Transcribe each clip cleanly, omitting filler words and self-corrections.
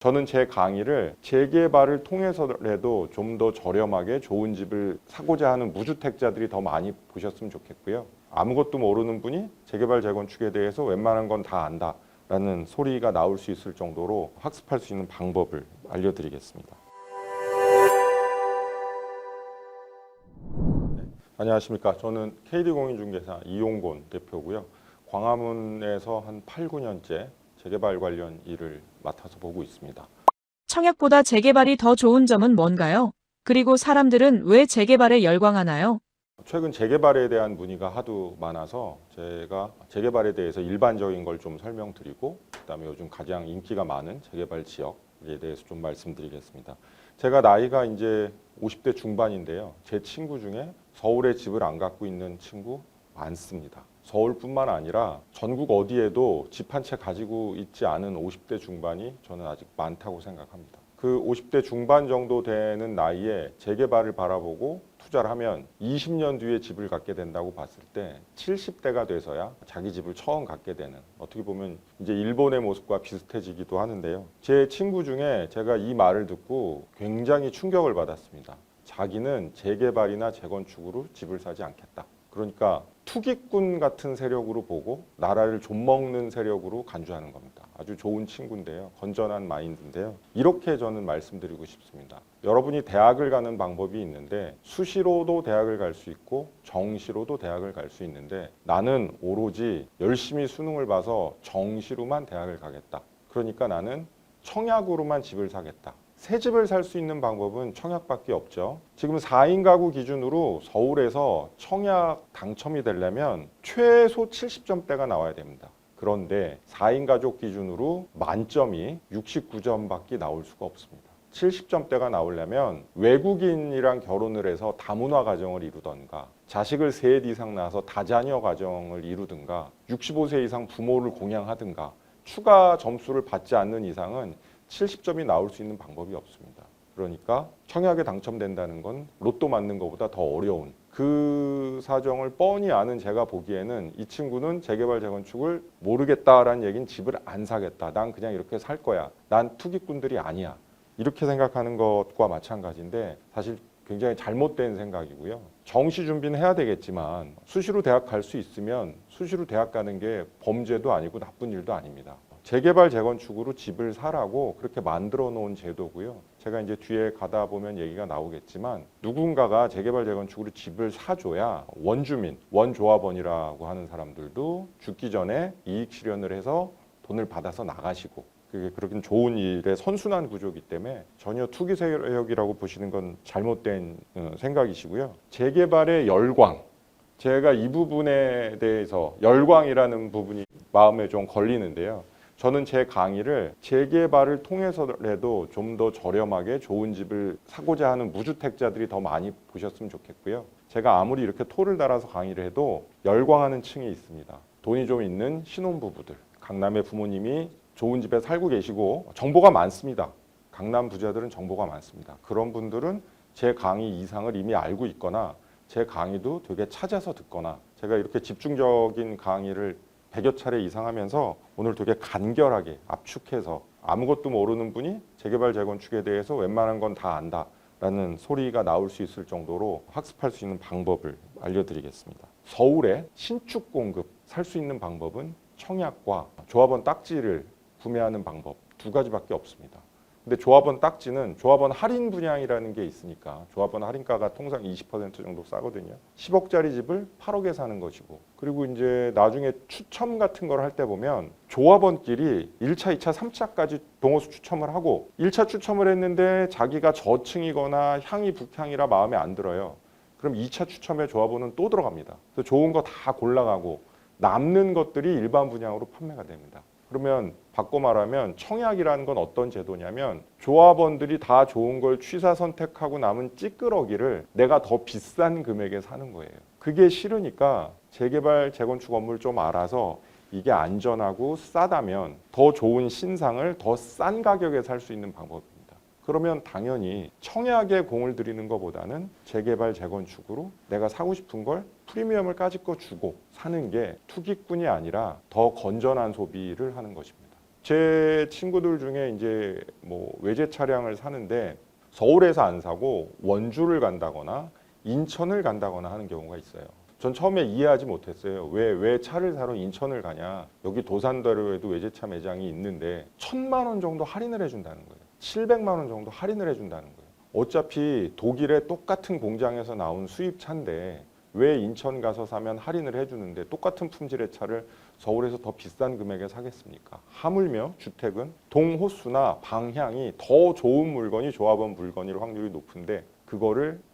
저는 제 강의를 재개발을 통해서라도 좀 더 저렴하게 좋은 집을 사고자 하는 무주택자들이 더 많이 보셨으면 좋겠고요. 아무것도 모르는 분이 재개발 재건축에 대해서 웬만한 건 다 안다라는 소리가 나올 수 있을 정도로 학습할 수 있는 방법을 알려드리겠습니다. 안녕하십니까. 저는 KD공인중개사 이용곤 대표고요. 광화문에서 한 8, 9년째 재개발 관련 일을 맡아서 보고 있습니다. 청약보다 재개발이 더 좋은 점은 뭔가요? 그리고 사람들은 왜 재개발에 열광하나요? 최근 재개발에 대한 문의가 하도 많아서 제가 재개발에 대해서 일반적인 걸 좀 설명드리고 그다음에 요즘 가장 인기가 많은 재개발 지역에 대해서 좀 말씀드리겠습니다. 제가 나이가 이제 50대 중반인데요. 제 친구 중에 서울에 집을 안 갖고 있는 친구 많습니다. 서울뿐만 아니라 전국 어디에도 집 한 채 가지고 있지 않은 50대 중반이 저는 아직 많다고 생각합니다. 그 50대 중반 정도 되는 나이에 재개발을 바라보고 투자를 하면 20년 뒤에 집을 갖게 된다고 봤을 때 70대가 돼서야 자기 집을 처음 갖게 되는, 어떻게 보면 이제 일본의 모습과 비슷해지기도 하는데요. 제 친구 중에 제가 이 말을 듣고 굉장히 충격을 받았습니다. 자기는 재개발이나 재건축으로 집을 사지 않겠다. 그러니까 투기꾼 같은 세력으로 보고 나라를 좀먹는 세력으로 간주하는 겁니다. 아주 좋은 친구인데요. 건전한 마인드인데요. 이렇게 저는 말씀드리고 싶습니다. 여러분이 대학을 가는 방법이 있는데 수시로도 대학을 갈 수 있고 정시로도 대학을 갈 수 있는데 나는 오로지 열심히 수능을 봐서 정시로만 대학을 가겠다. 그러니까 나는 청약으로만 집을 사겠다. 새 집을 살 수 있는 방법은 청약밖에 없죠. 지금 4인 가구 기준으로 서울에서 청약 당첨이 되려면 최소 70점대가 나와야 됩니다. 그런데 4인 가족 기준으로 만점이 69점밖에 나올 수가 없습니다. 70점대가 나오려면 외국인이랑 결혼을 해서 다문화 가정을 이루던가 자식을 셋 이상 낳아서 다자녀 가정을 이루든가 65세 이상 부모를 공양하든가 추가 점수를 받지 않는 이상은 70점이 나올 수 있는 방법이 없습니다. 그러니까 청약에 당첨된다는 건 로또 맞는 것보다 더 어려운, 그 사정을 뻔히 아는 제가 보기에는 이 친구는 재개발 재건축을 모르겠다라는 얘기는 집을 안 사겠다. 난 그냥 이렇게 살 거야. 난 투기꾼들이 아니야. 이렇게 생각하는 것과 마찬가지인데 사실 굉장히 잘못된 생각이고요. 정시 준비는 해야 되겠지만 수시로 대학 갈 수 있으면 수시로 대학 가는 게 범죄도 아니고 나쁜 일도 아닙니다. 재개발 재건축으로 집을 사라고 그렇게 만들어 놓은 제도고요. 제가 이제 뒤에 가다 보면 얘기가 나오겠지만 누군가가 재개발 재건축으로 집을 사줘야 원주민, 원조합원이라고 하는 사람들도 죽기 전에 이익 실현을 해서 돈을 받아서 나가시고, 그게 그렇게 좋은 일의 선순환 구조이기 때문에 전혀 투기 세력이라고 보시는 건 잘못된 생각이시고요. 재개발의 열광, 제가 이 부분에 대해서 열광이라는 부분이 마음에 좀 걸리는데요. 저는 제 강의를 재개발을 통해서라도 좀 더 저렴하게 좋은 집을 사고자 하는 무주택자들이 더 많이 보셨으면 좋겠고요. 제가 아무리 이렇게 토를 달아서 강의를 해도 열광하는 층이 있습니다. 돈이 좀 있는 신혼부부들, 강남의 부모님이 좋은 집에 살고 계시고 정보가 많습니다. 강남 부자들은 정보가 많습니다. 그런 분들은 제 강의 이상을 이미 알고 있거나 제 강의도 되게 찾아서 듣거나, 제가 이렇게 집중적인 강의를 100여 차례 이상 하면서 오늘 되게 간결하게 압축해서 아무것도 모르는 분이 재개발 재건축에 대해서 웬만한 건 다 안다라는 소리가 나올 수 있을 정도로 학습할 수 있는 방법을 알려드리겠습니다. 서울에 신축 공급 살 수 있는 방법은 청약과 조합원 딱지를 구매하는 방법 두 가지밖에 없습니다. 근데 조합원 딱지는 조합원 할인 분양이라는 게 있으니까 조합원 할인가가 통상 20% 정도 싸거든요. 10억짜리 집을 8억에 사는 것이고, 그리고 이제 나중에 추첨 같은 걸 할 때 보면 조합원끼리 1차, 2차, 3차까지 동호수 추첨을 하고 1차 추첨을 했는데 자기가 저층이거나 향이 북향이라 마음에 안 들어요. 그럼 2차 추첨에 조합원은 또 들어갑니다. 그래서 좋은 거 다 골라가고 남는 것들이 일반 분양으로 판매가 됩니다. 그러면 바꿔 말하면 청약이라는 건 어떤 제도냐면 조합원들이 다 좋은 걸 취사 선택하고 남은 찌끄러기를 내가 더 비싼 금액에 사는 거예요. 그게 싫으니까 재개발 재건축 건물 좀 알아서 이게 안전하고 싸다면 더 좋은 신상을 더 싼 가격에 살 수 있는 방법입니다. 그러면 당연히 청약에 공을 들이는 것보다는 재개발 재건축으로 내가 사고 싶은 걸 프리미엄을 까짓 거 주고 사는 게 투기꾼이 아니라 더 건전한 소비를 하는 것입니다. 제 친구들 중에 이제 뭐 외제 차량을 사는데 서울에서 안 사고 원주를 간다거나 인천을 간다거나 하는 경우가 있어요. 전 처음에 이해하지 못했어요. 왜 차를 사러 인천을 가냐. 여기 도산대로에도 외제차 매장이 있는데 1,000만 원 정도 할인을 해준다는 거예요. 700만 원 정도 할인을 해준다는 거예요. 어차피 독일의 똑같은 공장에서 나온 수입차인데 왜 인천 가서 사면 할인을 해주는데 똑같은 품질의 차를 서울에서 더 비싼 금액에 사겠습니까? 하물며 주택은 동호수나 방향이 더 좋은 물건이 조합원 물건일 확률이 높은데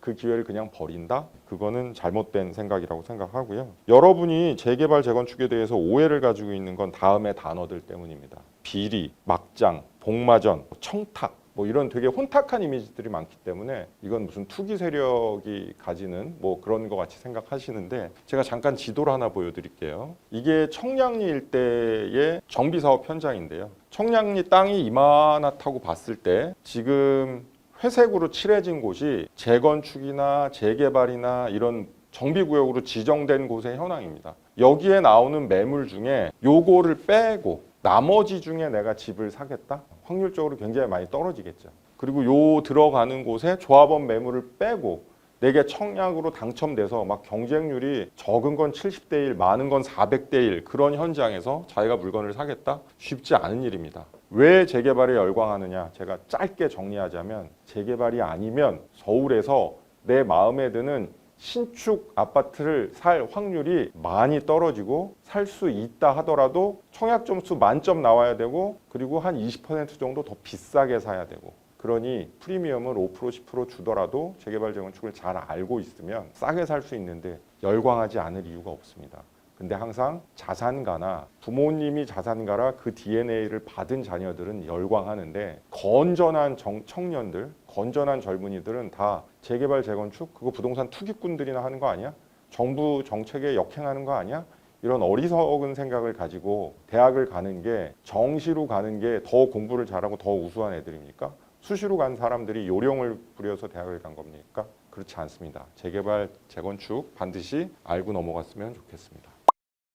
그 기회를 그냥 버린다? 그거는 잘못된 생각이라고 생각하고요. 여러분이 재개발, 재건축에 대해서 오해를 가지고 있는 건 다음의 단어들 때문입니다. 비리, 막장, 복마전, 청탁 뭐 이런 되게 혼탁한 이미지들이 많기 때문에 이건 무슨 투기 세력이 가지는 뭐 그런 것 같이 생각하시는데 제가 잠깐 지도를 하나 보여드릴게요. 이게 청량리 일대의 정비사업 현장인데요. 청량리 땅이 이만하다고 봤을 때 지금 회색으로 칠해진 곳이 재건축이나 재개발이나 이런 정비구역으로 지정된 곳의 현황입니다. 여기에 나오는 매물 중에 요거를 빼고 나머지 중에 내가 집을 사겠다? 확률적으로 굉장히 많이 떨어지겠죠. 그리고 요 들어가는 곳에 조합원 매물을 빼고 내게 청약으로 당첨돼서 막 경쟁률이 적은 건 70대 1, 많은 건 400대 1 그런 현장에서 자기가 물건을 사겠다? 쉽지 않은 일입니다. 왜 재개발에 열광하느냐? 제가 짧게 정리하자면 재개발이 아니면 서울에서 내 마음에 드는 신축 아파트를 살 확률이 많이 떨어지고 살 수 있다 하더라도 청약 점수 만점 나와야 되고 그리고 한 20% 정도 더 비싸게 사야 되고 그러니 프리미엄을 5% 10% 주더라도 재개발 재건축을 잘 알고 있으면 싸게 살 수 있는데 열광하지 않을 이유가 없습니다. 근데 항상 자산가나 부모님이 자산가라 그 DNA를 받은 자녀들은 열광하는데 건전한 청년들, 건전한 젊은이들은 다 재개발, 재건축 그거 부동산 투기꾼들이나 하는 거 아니야? 정부 정책에 역행하는 거 아니야? 이런 어리석은 생각을 가지고 대학을 가는 게 정시로 가는 게 더 공부를 잘하고 더 우수한 애들입니까? 수시로 간 사람들이 요령을 부려서 대학을 간 겁니까? 그렇지 않습니다. 재개발, 재건축 반드시 알고 넘어갔으면 좋겠습니다.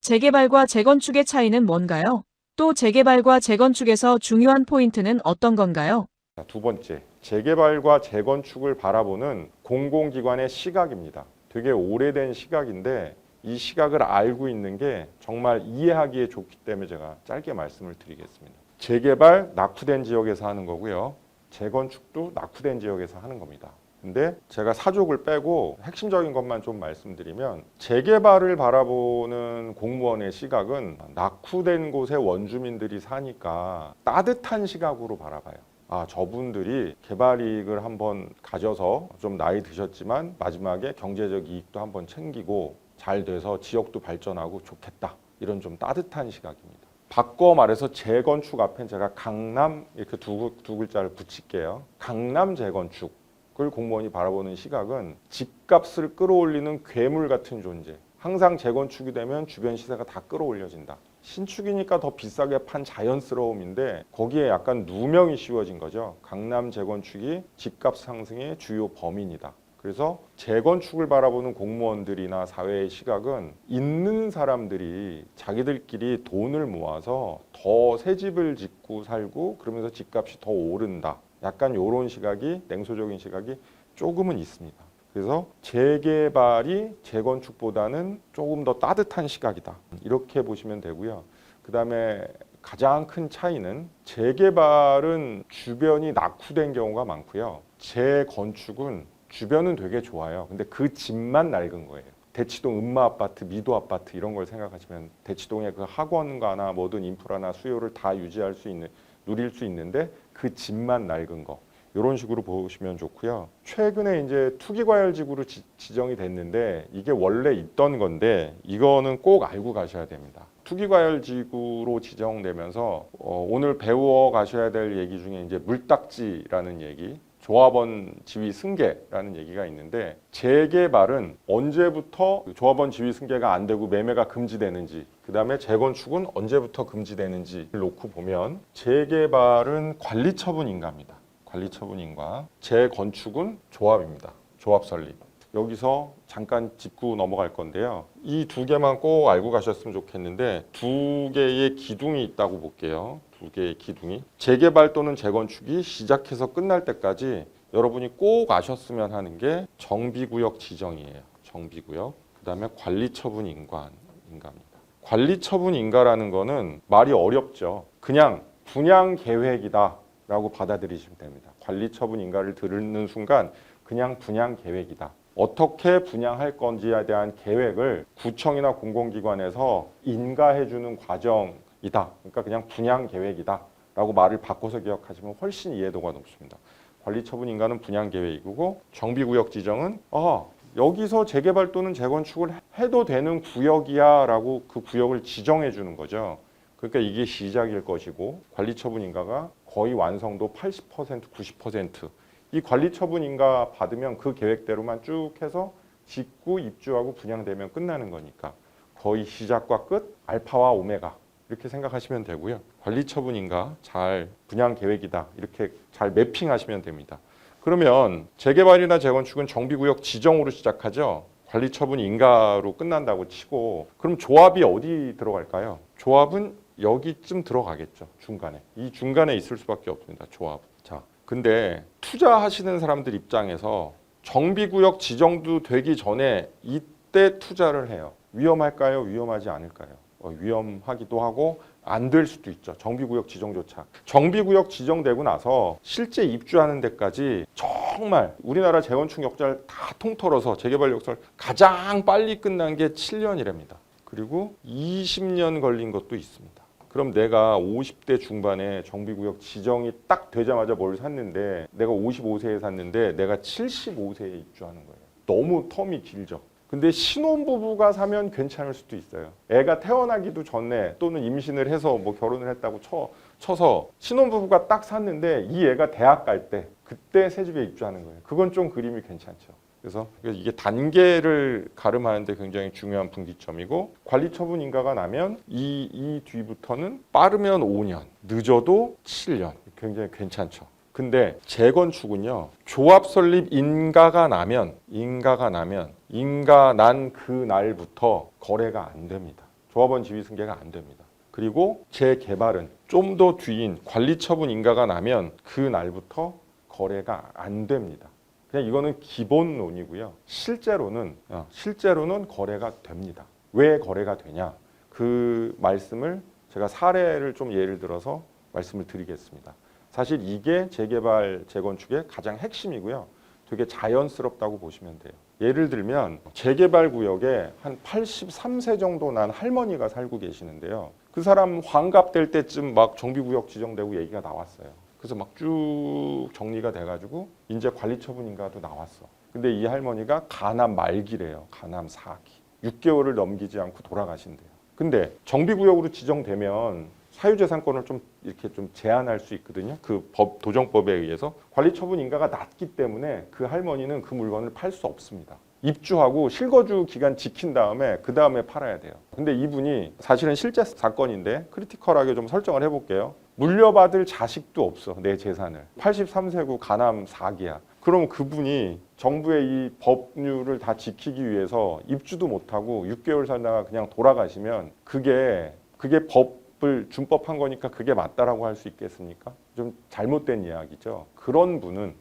재개발과 재건축의 차이는 뭔가요? 또 재개발과 재건축에서 중요한 포인트는 어떤 건가요? 자, 두 번째, 재개발과 재건축을 바라보는 공공기관의 시각입니다. 되게 오래된 시각인데 이 시각을 알고 있는 게 정말 이해하기에 좋기 때문에 제가 짧게 말씀을 드리겠습니다. 재개발, 낙후된 지역에서 하는 거고요. 재건축도 낙후된 지역에서 하는 겁니다. 근데 제가 사족을 빼고 핵심적인 것만 좀 말씀드리면 재개발을 바라보는 공무원의 시각은 낙후된 곳에 원주민들이 사니까 따뜻한 시각으로 바라봐요. 아, 저분들이 개발 이익을 한번 가져서 좀 나이 드셨지만 마지막에 경제적 이익도 한번 챙기고 잘 돼서 지역도 발전하고 좋겠다. 이런 좀 따뜻한 시각입니다. 바꿔 말해서 재건축 앞엔 제가 강남 이렇게 두 글자를 붙일게요. 강남 재건축을 공무원이 바라보는 시각은 집값을 끌어올리는 괴물 같은 존재. 항상 재건축이 되면 주변 시세가 다 끌어올려진다. 신축이니까 더 비싸게 판 자연스러움인데 거기에 약간 누명이 씌워진 거죠. 강남 재건축이 집값 상승의 주요 범인이다. 그래서 재건축을 바라보는 공무원들이나 사회의 시각은 있는 사람들이 자기들끼리 돈을 모아서 더 새 집을 짓고 살고 그러면서 집값이 더 오른다. 약간 이런 시각이 냉소적인 시각이 조금은 있습니다. 그래서 재개발이 재건축보다는 조금 더 따뜻한 시각이다. 이렇게 보시면 되고요. 그다음에 가장 큰 차이는 재개발은 주변이 낙후된 경우가 많고요. 재건축은 주변은 되게 좋아요. 근데 그 집만 낡은 거예요. 대치동 음마 아파트, 미도 아파트 이런 걸 생각하시면 대치동의 그 학원가나 모든 인프라나 수요를 다 유지할 수 있는, 누릴 수 있는데 그 집만 낡은 거. 이런 식으로 보시면 좋고요. 최근에 이제 투기과열지구로 지정이 됐는데 이게 원래 있던 건데 이거는 꼭 알고 가셔야 됩니다. 투기과열지구로 지정되면서 오늘 배워 가셔야 될 얘기 중에 이제 물딱지라는 얘기, 조합원 지위 승계라는 얘기가 있는데 재개발은 언제부터 조합원 지위 승계가 안 되고 매매가 금지되는지 그다음에 재건축은 언제부터 금지되는지를 놓고 보면 재개발은 관리처분 인가입니다. 관리처분 인가. 재건축은 조합입니다. 조합 설립. 여기서 잠깐 짚고 넘어갈 건데요. 이 두 개만 꼭 알고 가셨으면 좋겠는데 두 개의 기둥이 있다고 볼게요. 두 개의 기둥이 재개발 또는 재건축이 시작해서 끝날 때까지 여러분이 꼭 아셨으면 하는 게 정비구역 지정이에요. 정비구역. 그다음에 관리처분 인가입니다. 관리처분 인가라는 거는 말이 어렵죠. 그냥 분양 계획이다라고 받아들이시면 됩니다. 관리처분 인가를 들는 순간 그냥 분양 계획이다. 어떻게 분양할 건지에 대한 계획을 구청이나 공공기관에서 인가해주는 과정이다. 그러니까 그냥 분양 계획이다 라고 말을 바꿔서 기억하시면 훨씬 이해도가 높습니다. 관리처분 인가는 분양 계획이고 정비구역 지정은 여기서 재개발 또는 재건축을 해도 되는 구역이야 라고 그 구역을 지정해 주는 거죠. 그러니까 이게 시작일 것이고 관리처분 인가가 거의 완성도 80%, 90%. 이 관리처분 인가 받으면 그 계획대로만 쭉 해서 짓고 입주하고 분양되면 끝나는 거니까 거의 시작과 끝, 알파와 오메가 이렇게 생각하시면 되고요. 관리처분 인가 잘 분양 계획이다 이렇게 잘 매핑하시면 됩니다. 그러면 재개발이나 재건축은 정비구역 지정으로 시작하죠. 관리처분 인가로 끝난다고 치고 그럼 조합이 어디 들어갈까요? 조합은 여기쯤 들어가겠죠. 중간에. 이 중간에 있을 수밖에 없습니다. 조합. 자, 근데 투자하시는 사람들 입장에서 정비구역 지정도 되기 전에 이때 투자를 해요. 위험할까요? 위험하지 않을까요? 위험하기도 하고 안 될 수도 있죠. 정비구역 지정조차. 정비구역 지정되고 나서 실제 입주하는 데까지 정말 우리나라 재건축 역사를 다 통틀어서 재개발 역사를 가장 빨리 끝난 게 7년이랍니다. 그리고 20년 걸린 것도 있습니다. 그럼 내가 50대 중반에 정비구역 지정이 딱 되자마자 뭘 샀는데 내가 55세에 샀는데 내가 75세에 입주하는 거예요. 너무 텀이 길죠. 근데 신혼부부가 사면 괜찮을 수도 있어요. 애가 태어나기도 전에 또는 임신을 해서 뭐 결혼을 했다고 쳐서 신혼부부가 딱 샀는데 이 애가 대학 갈 때 그때 새 집에 입주하는 거예요. 그건 좀 그림이 괜찮죠. 그래서 이게 단계를 가름하는데 굉장히 중요한 분기점이고 관리처분 인가가 나면 이 뒤부터는 빠르면 5년, 늦어도 7년. 굉장히 괜찮죠. 근데 재건축은요. 조합 설립 인가가 나면 인가 난 그 날부터 거래가 안 됩니다. 조합원 지위 승계가 안 됩니다. 그리고 재개발은 좀 더 뒤인 관리처분 인가가 나면 그 날부터 거래가 안 됩니다. 그냥 이거는 기본론이고요. 실제로는 거래가 됩니다. 왜 거래가 되냐? 그 말씀을 제가 사례를 좀 예를 들어서 말씀을 드리겠습니다. 사실 이게 재개발, 재건축의 가장 핵심이고요. 되게 자연스럽다고 보시면 돼요. 예를 들면 재개발 구역에 한 83세 정도 난 할머니가 살고 계시는데요. 그 사람 환갑될 때쯤 막 정비구역 지정되고 얘기가 나왔어요. 그래서 막 쭉 정리가 돼가지고 이제 관리처분 인가도 나왔어. 근데 이 할머니가 간암 말기래요. 간암 4기. 6개월을 넘기지 않고 돌아가신대요. 근데 정비구역으로 지정되면 사유재산권을 좀 이렇게 좀 제한할 수 있거든요. 그 도정법에 의해서 관리처분 인가가 낮기 때문에 그 할머니는 그 물건을 팔 수 없습니다. 입주하고 실거주 기간 지킨 다음에 그 다음에 팔아야 돼요. 근데 이분이 사실은 실제 사건인데 크리티컬하게 좀 설정을 해볼게요. 물려받을 자식도 없어. 내 재산을. 83세고 간암 4기야. 그럼 그분이 정부의 이 법률을 다 지키기 위해서 입주도 못하고 6개월 살다가 그냥 돌아가시면 그게 법을 준법한 거니까 그게 맞다라고 할 수 있겠습니까? 좀 잘못된 이야기죠. 그런 분은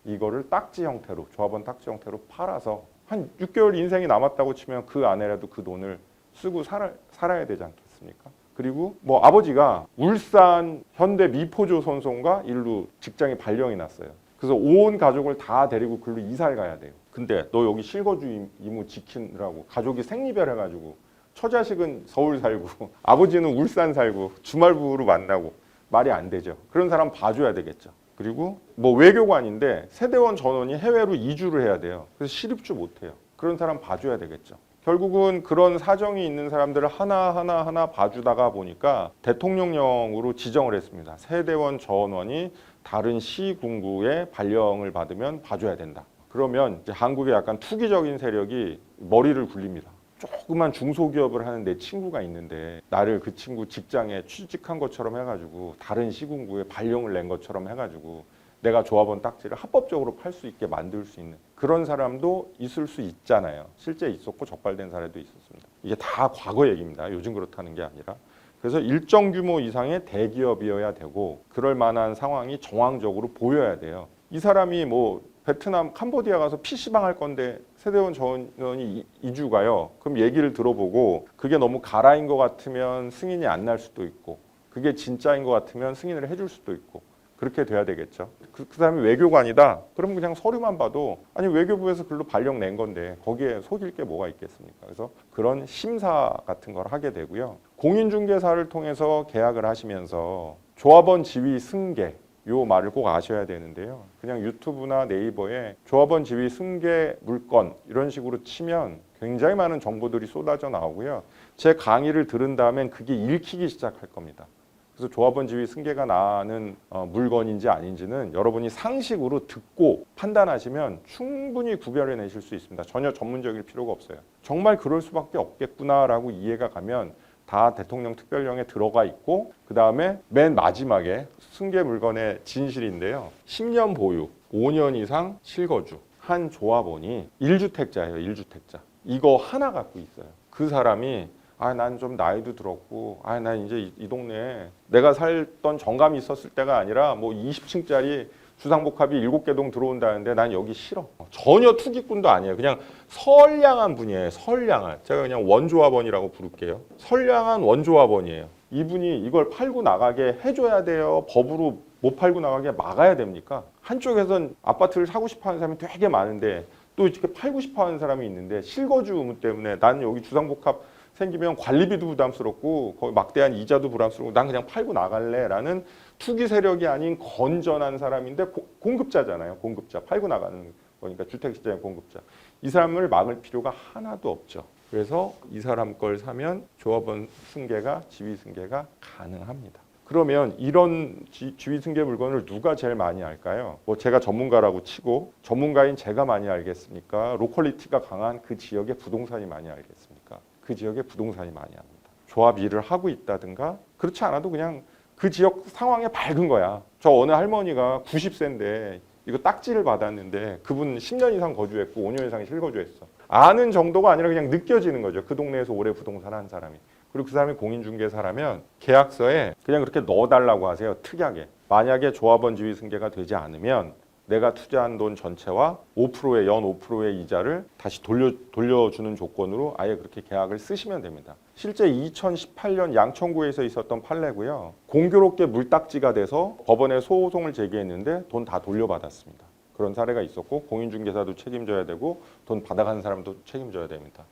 이거를 딱지 형태로, 조합원 딱지 형태로 팔아서 한 6개월 인생이 남았다고 치면 그 안에라도 그 돈을 쓰고 살아야 되지 않겠습니까? 그리고 뭐 아버지가 울산 현대 미포조선소가 일루 직장에 발령이 났어요. 그래서 온 가족을 다 데리고 글로 이사를 가야 돼요. 근데 너 여기 실거주 의무 지키느라고 가족이 생리별해가지고 처자식은 서울 살고 아버지는 울산 살고 주말부로 만나고 말이 안 되죠. 그런 사람 봐줘야 되겠죠. 그리고 뭐 외교관인데 세대원 전원이 해외로 이주를 해야 돼요. 그래서 실입주 못해요. 그런 사람 봐줘야 되겠죠. 결국은 그런 사정이 있는 사람들을 하나 봐주다가 보니까 대통령령으로 지정을 했습니다. 세대원 전원이 다른 시군구에 발령을 받으면 봐줘야 된다. 그러면 이제 한국의 약간 투기적인 세력이 머리를 굴립니다. 조그만 중소기업을 하는 내 친구가 있는데 나를 그 친구 직장에 취직한 것처럼 해가지고 다른 시군구에 발령을 낸 것처럼 해가지고 내가 조합원 딱지를 합법적으로 팔 수 있게 만들 수 있는 그런 사람도 있을 수 있잖아요. 실제 있었고 적발된 사례도 있었습니다. 이게 다 과거 얘기입니다. 요즘 그렇다는 게 아니라. 그래서 일정 규모 이상의 대기업이어야 되고 그럴 만한 상황이 정황적으로 보여야 돼요. 이 사람이 뭐 베트남, 캄보디아 가서 PC방 할 건데 세대원 전원이 2주 가요. 그럼 얘기를 들어보고 그게 너무 가라인 것 같으면 승인이 안 날 수도 있고 그게 진짜인 것 같으면 승인을 해줄 수도 있고 그렇게 돼야 되겠죠. 그 사람이 외교관이다. 그럼 그냥 서류만 봐도 아니 외교부에서 글로 발령 낸 건데 거기에 속일 게 뭐가 있겠습니까? 그래서 그런 심사 같은 걸 하게 되고요. 공인중개사를 통해서 계약을 하시면서 조합원 지위 승계 요 말을 꼭 아셔야 되는데요. 그냥 유튜브나 네이버에 조합원 지위 승계 물건 이런 식으로 치면 굉장히 많은 정보들이 쏟아져 나오고요. 제 강의를 들은 다음엔 그게 읽히기 시작할 겁니다. 그래서 조합원 지위 승계가 나는 물건인지 아닌지는 여러분이 상식으로 듣고 판단하시면 충분히 구별해내실 수 있습니다. 전혀 전문적일 필요가 없어요. 정말 그럴 수밖에 없겠구나라고 이해가 가면 다 대통령 특별령에 들어가 있고 그 다음에 맨 마지막에 승계 물건의 진실인데요. 10년 보유, 5년 이상 실거주 한 조합원이 1주택자예요. 1주택자. 이거 하나 갖고 있어요. 그 사람이 난 좀 나이도 들었고 난 이제 이 동네에 내가 살던 정감이 있었을 때가 아니라 뭐 20층짜리 주상복합이 7개 동 들어온다는데 난 여기 싫어. 전혀 투기꾼도 아니에요. 그냥 선량한 분이에요. 선량한. 제가 그냥 원조합원이라고 부를게요. 선량한 원조합원이에요. 이분이 이걸 팔고 나가게 해줘야 돼요. 법으로 못 팔고 나가게 막아야 됩니까? 한쪽에선 아파트를 사고 싶어 하는 사람이 되게 많은데 또 이렇게 팔고 싶어 하는 사람이 있는데 실거주 의무 때문에 난 여기 주상복합 생기면 관리비도 부담스럽고 거기 막대한 이자도 부담스럽고 난 그냥 팔고 나갈래라는 투기 세력이 아닌 건전한 사람인데 공급자잖아요. 공급자. 팔고 나가는 거니까 주택시장의 공급자. 이 사람을 막을 필요가 하나도 없죠. 그래서 이 사람 걸 사면 조합원 승계가 지위 승계가 가능합니다. 그러면 이런 지위 승계 물건을 누가 제일 많이 알까요? 뭐 제가 전문가라고 치고 전문가인 제가 많이 알겠습니까? 로컬리티가 강한 그 지역의 부동산이 많이 알겠습니까? 그 지역에 부동산이 많이 합니다. 조합 일을 하고 있다든가 그렇지 않아도 그냥 그 지역 상황에 밝은 거야. 저 어느 할머니가 90세인데 이거 딱지를 받았는데 그분 10년 이상 거주했고 5년 이상 실거주했어. 아는 정도가 아니라 그냥 느껴지는 거죠. 그 동네에서 오래 부동산 한 사람이. 그리고 그 사람이 공인중개사라면 계약서에 그냥 그렇게 넣어달라고 하세요. 특이하게. 만약에 조합원 지위 승계가 되지 않으면 내가 투자한 돈 전체와 5%의 연 5%의 이자를 다시 돌려주는 조건으로 아예 그렇게 계약을 쓰시면 됩니다. 실제 2018년 양천구에서 있었던 판례고요. 공교롭게 물딱지가 돼서 법원에 소송을 제기했는데 돈 다 돌려받았습니다. 그런 사례가 있었고 공인중개사도 책임져야 되고 돈 받아가는 사람도 책임져야 됩니다.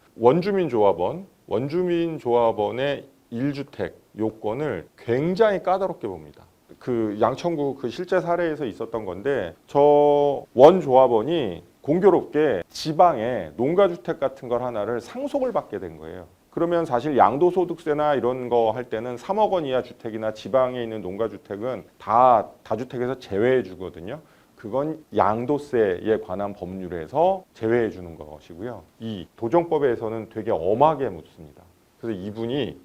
원주민조합원의 1주택 요건을 굉장히 까다롭게 봅니다. 그 양천구 그 실제 사례에서 있었던 건데 저 원조합원이 공교롭게 지방에 농가주택 같은 걸 하나를 상속을 받게 된 거예요. 그러면 사실 양도소득세나 이런 거 할 때는 3억 원 이하 주택이나 지방에 있는 농가주택은 다 다주택에서 제외해 주거든요. 그건 양도세에 관한 법률에서 제외해 주는 것이고요. 이 도정법에서는 되게 엄하게 묻습니다. 그래서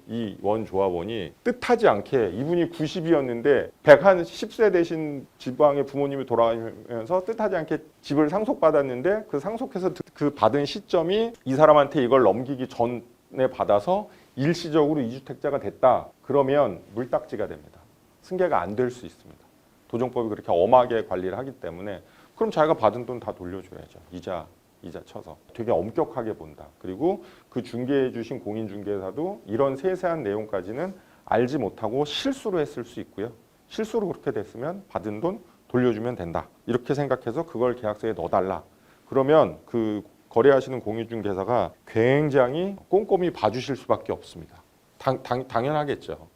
이 원조합원이 뜻하지 않게 이분이 90이었는데 110세 되신 지방의 부모님이 돌아가면서 뜻하지 않게 집을 상속받았는데 그 상속해서 그 받은 시점이 이 사람한테 이걸 넘기기 전에 받아서 일시적으로 2주택자가 됐다. 그러면 물딱지가 됩니다. 승계가 안 될 수 있습니다. 도정법이 그렇게 엄하게 관리를 하기 때문에 그럼 자기가 받은 돈 다 돌려줘야죠. 이자 쳐서 되게 엄격하게 본다. 그리고 그 중개해 주신 공인중개사도 이런 세세한 내용까지는 알지 못하고 실수로 했을 수 있고요. 실수로 그렇게 됐으면 받은 돈 돌려주면 된다. 이렇게 생각해서 그걸 계약서에 넣어달라. 그러면 그 거래하시는 공인중개사가 굉장히 꼼꼼히 봐주실 수밖에 없습니다. 당연하겠죠.